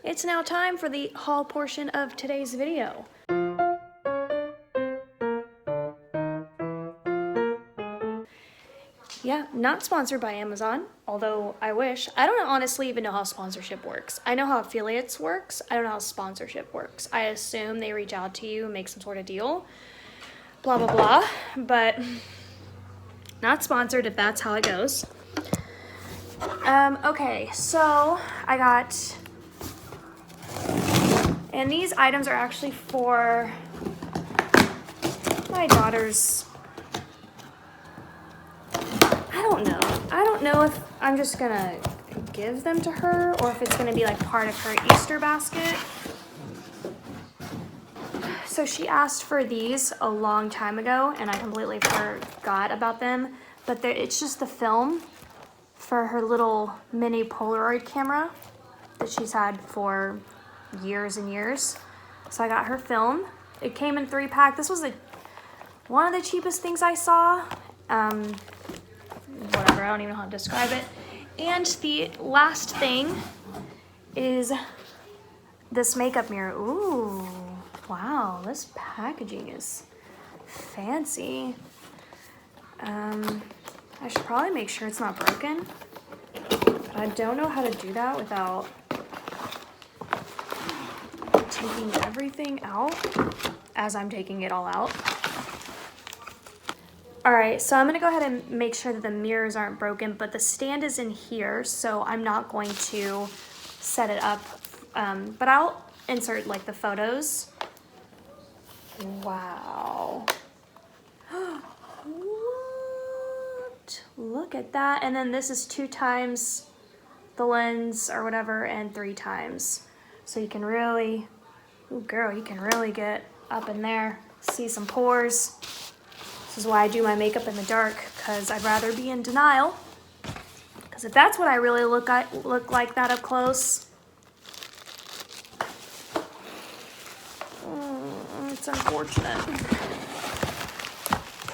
it's now time for the haul portion of today's video. Yeah, not sponsored by Amazon, although I wish. I don't honestly even know how sponsorship works. I know how affiliates works. I don't know how sponsorship works. I assume they reach out to you and make some sort of deal, blah, blah, blah, but not sponsored if that's how it goes. Okay, so I got, and these items are actually for my daughter's, I don't know if I'm just gonna give them to her or if it's gonna be like part of her Easter basket. So she asked for these a long time ago and I completely forgot about them, but it's just the film for her little mini Polaroid camera that she's had for years and years. So I got her film. It came in 3-pack. This was one of the cheapest things I saw. Whatever, I don't even know how to describe it. And the last thing is this makeup mirror. Ooh, wow, this packaging is fancy. I should probably make sure it's not broken, but I don't know how to do that without taking everything out as I'm taking it all out. All right, so I'm gonna go ahead and make sure that the mirrors aren't broken, but the stand is in here, so I'm not going to set it up, but I'll insert like the photos. Wow. What? Look at that. And then this is 2 times the lens or whatever, and 3 times. So you can really, ooh girl, you can really get up in there, see some pores. This is why I do my makeup in the dark, because I'd rather be in denial. Because if that's what I really look like that up close, it's unfortunate.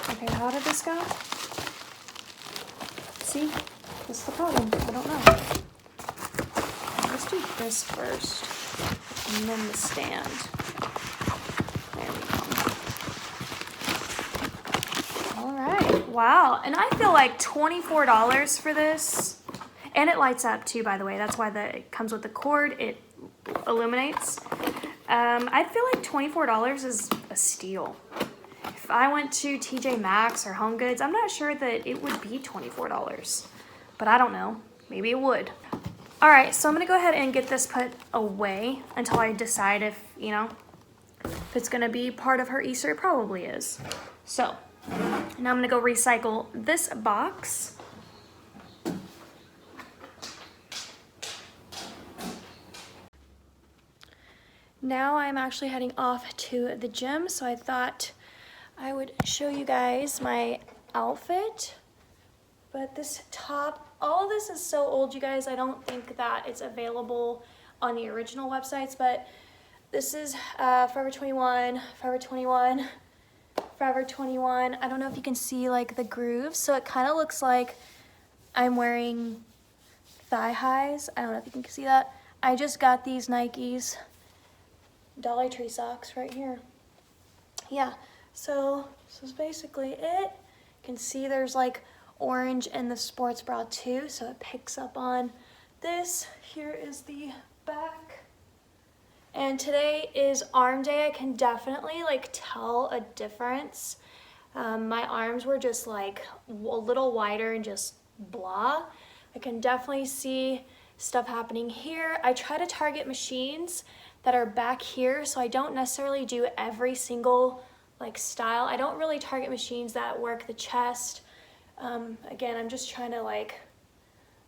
Okay, how did this go? See, this is the problem. I don't know. Let's do this first, and then the stand. There we go. All right, wow. And I feel like $24 for this. And it lights up too, by the way. That's why it comes with the cord. It illuminates. I feel like $24 is a steal. If I went to TJ Maxx or Home Goods, I'm not sure that it would be $24, but I don't know. Maybe it would. All right, so I'm gonna go ahead and get this put away until I decide if, you know, if it's gonna be part of her Easter. It probably is. So now I'm gonna go recycle this box. Now I'm actually heading off to the gym, so I thought I would show you guys my outfit. But this top, all of this is so old, you guys. I don't think that it's available on the original websites, but this is Forever 21, Forever 21, Forever 21. I don't know if you can see like the grooves, so it kind of looks like I'm wearing thigh highs. I don't know if you can see that. I just got these Nikes Dollar Tree socks right here. Yeah, so this is basically it. You can see there's like orange in the sports bra too, so it picks up on this. Here is the back. And today is arm day. I can definitely like tell a difference. My arms were just like a little wider and just blah. I can definitely see stuff happening here. I try to target machines that are back here, so I don't necessarily do every single like style. I don't really target machines that work the chest. Again, I'm just trying to like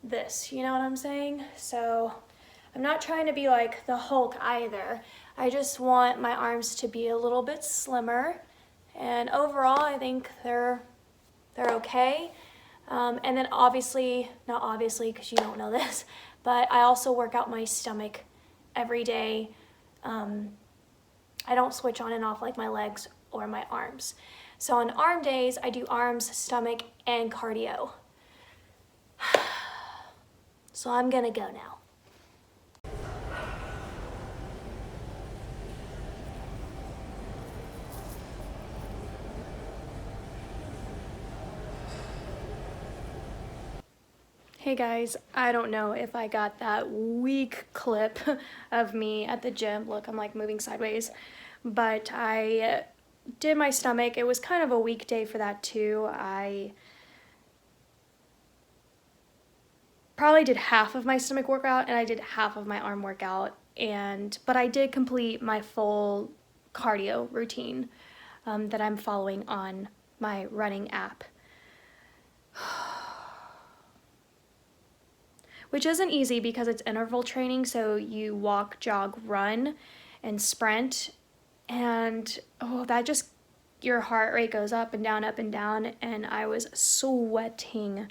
this, you know what I'm saying? So I'm not trying to be like the Hulk either. I just want my arms to be a little bit slimmer, and overall I think they're okay. And then obviously, not obviously because you don't know this, but I also work out my stomach every day. I don't switch on and off like my legs or my arms. So on arm days, I do arms, stomach, and cardio. So I'm gonna go now. Hey guys, I don't know if I got that weak clip of me at the gym. Look, I'm like moving sideways. But I did my stomach. It was kind of a weak day for that too. I probably did half of my stomach workout and I did half of my arm workout. But I did complete my full cardio routine that I'm following on my running app. Which isn't easy because it's interval training, so you walk, jog, run, and sprint, and that just, your heart rate goes up and down, and I was sweating.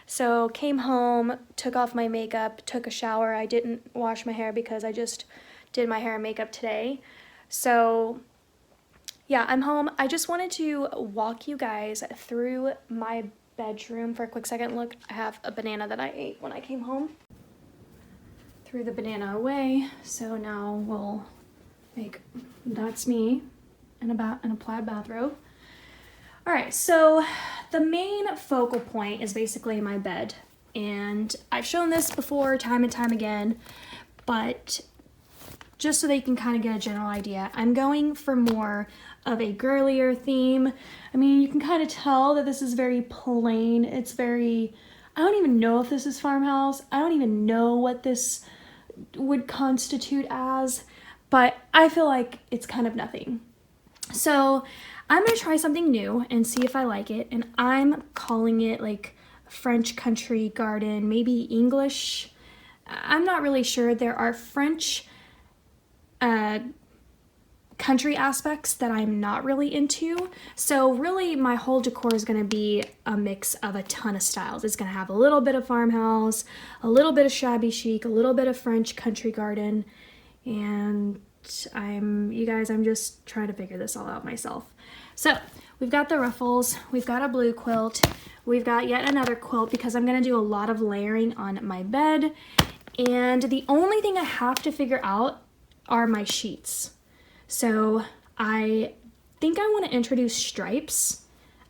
So came home, took off my makeup, took a shower. I didn't wash my hair because I just did my hair and makeup today. So yeah, I'm home. I just wanted to walk you guys through my bedroom for a quick second. Look, I have a banana that I ate when I came home. Threw the banana away, so now we'll make, that's me in a plaid bathrobe. All right, so the main focal point is basically my bed, and I've shown this before time and time again, but just so that you can kind of get a general idea, I'm going for more of a girlier theme. I mean, you can kind of tell that this is very plain. It's very, I don't even know if this is farmhouse. I don't even know what this would constitute as, but I feel like it's kind of nothing. So I'm gonna try something new and see if I like it, and I'm calling it like French country garden, maybe English. I'm not really sure. There are French country aspects that I'm not really into. So really my whole decor is going to be a mix of a ton of styles. It's going to have a little bit of farmhouse, a little bit of shabby chic, a little bit of French country garden, and I'm just trying to figure this all out myself. So we've got the ruffles, we've got a blue quilt, we've got yet another quilt because I'm going to do a lot of layering on my bed, and the only thing I have to figure out are my sheets. So I think I want to introduce stripes.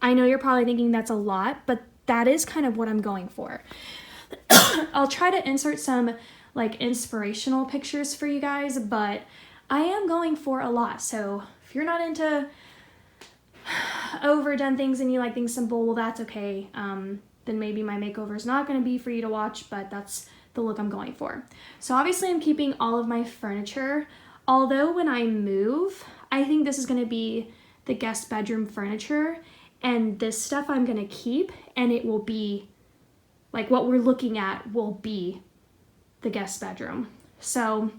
I know you're probably thinking that's a lot, but that is kind of what I'm going for. I'll try to insert some like inspirational pictures for you guys, but I am going for a lot. So if you're not into overdone things and you like things simple, well, that's okay. Then maybe my makeover is not going to be for you to watch, but that's the look I'm going for. So obviously I'm keeping all of my furniture. Although when I move, I think this is going to be the guest bedroom furniture, and this stuff I'm going to keep, and it will be, like what we're looking at will be the guest bedroom. So,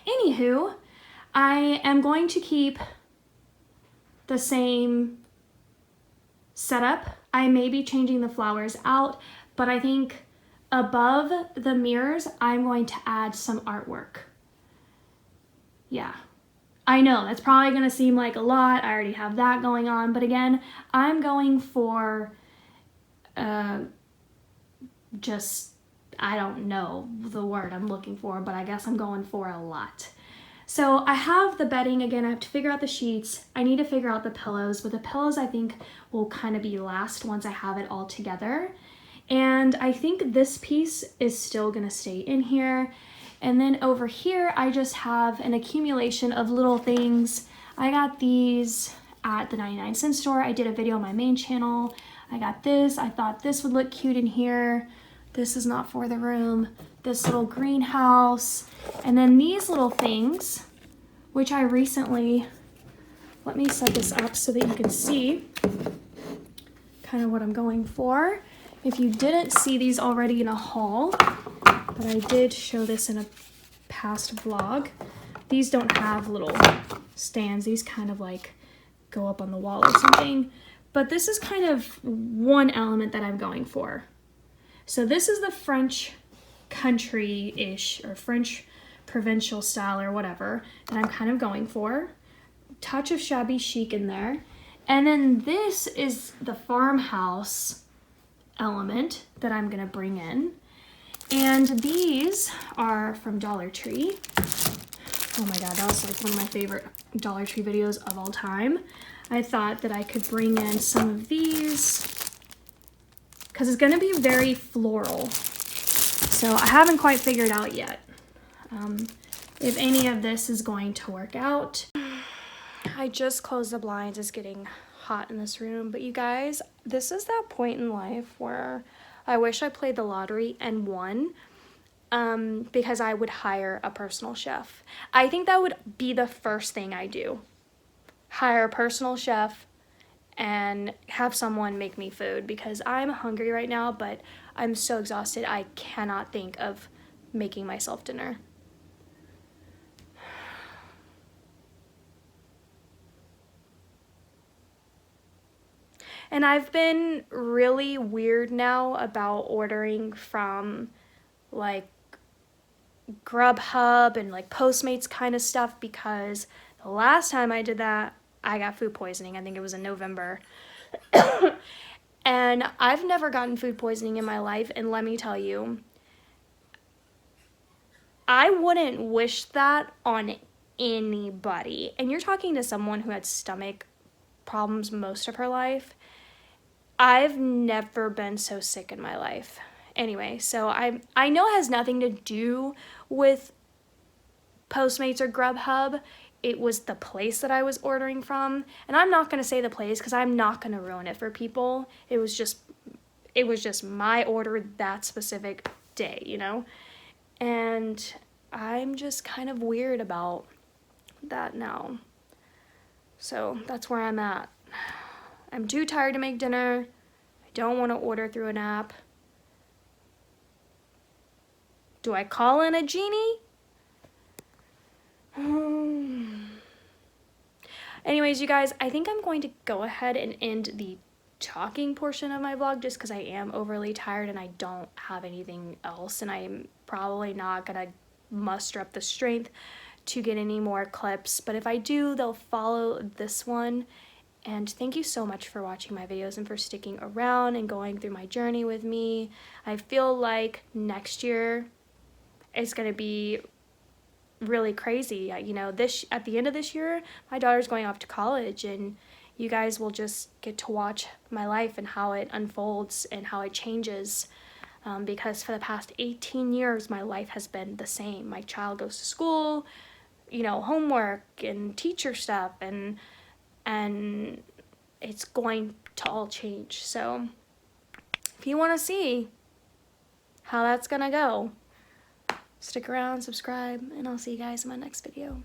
anywho, I am going to keep the same setup. I may be changing the flowers out, but I think above the mirrors, I'm going to add some artwork. Yeah, I know that's probably going to seem like a lot. I already have that going on. But again, I'm going for just, I don't know the word I'm looking for, but I guess I'm going for a lot. So I have the bedding. Again, I have to figure out the sheets. I need to figure out the pillows, but the pillows I think will kind of be last once I have it all together. And I think this piece is still gonna stay in here. And then over here, I just have an accumulation of little things. I got these at the 99-cent store. I did a video on my main channel. I got this. I thought this would look cute in here. This is not for the room. This little greenhouse. And then these little things, which I recently, let me set this up so that you can see kind of what I'm going for. If you didn't see these already in a haul, but I did show this in a past vlog, these don't have little stands. These kind of like go up on the wall or something. But this is kind of one element that I'm going for. So this is the French country-ish or French provincial style or whatever that I'm kind of going for. Touch of shabby chic in there. And then this is the farmhouse element that I'm gonna bring in. And these are from Dollar Tree. Oh my God, that was like one of my favorite Dollar Tree videos of all time. I thought that I could bring in some of these because it's going to be very floral. So I haven't quite figured out yet if any of this is going to work out. I just closed the blinds. It's getting hot in this room. But you guys, this is that point in life where I wish I played the lottery and won, because I would hire a personal chef. I think that would be the first thing I do. Hire a personal chef and have someone make me food, because I'm hungry right now, but I'm so exhausted I cannot think of making myself dinner. And I've been really weird now about ordering from like Grubhub and like Postmates kind of stuff, because the last time I did that, I got food poisoning. I think it was in November. And I've never gotten food poisoning in my life, and let me tell you, I wouldn't wish that on anybody. And you're talking to someone who had stomach problems most of her life. I've never been so sick in my life. Anyway, so I know it has nothing to do with Postmates or Grubhub. It was the place that I was ordering from. And I'm not going to say the place because I'm not going to ruin it for people. It was just my order that specific day, you know? And I'm just kind of weird about that now. So that's where I'm at. I'm too tired to make dinner. I don't want to order through an app. Do I call in a genie? Anyways, you guys, I think I'm going to go ahead and end the talking portion of my vlog just because I am overly tired and I don't have anything else, and I'm probably not going to muster up the strength to get any more clips. But if I do, they'll follow this one. And thank you so much for watching my videos and for sticking around and going through my journey with me. I feel like next year is going to be really crazy. You know, at the end of this year, my daughter's going off to college, and you guys will just get to watch my life and how it unfolds and how it changes. Because for the past 18 years, my life has been the same. My child goes to school, you know, homework and teacher stuff, and it's going to all change. So if you want to see how that's gonna go, stick around, subscribe, and I'll see you guys in my next video.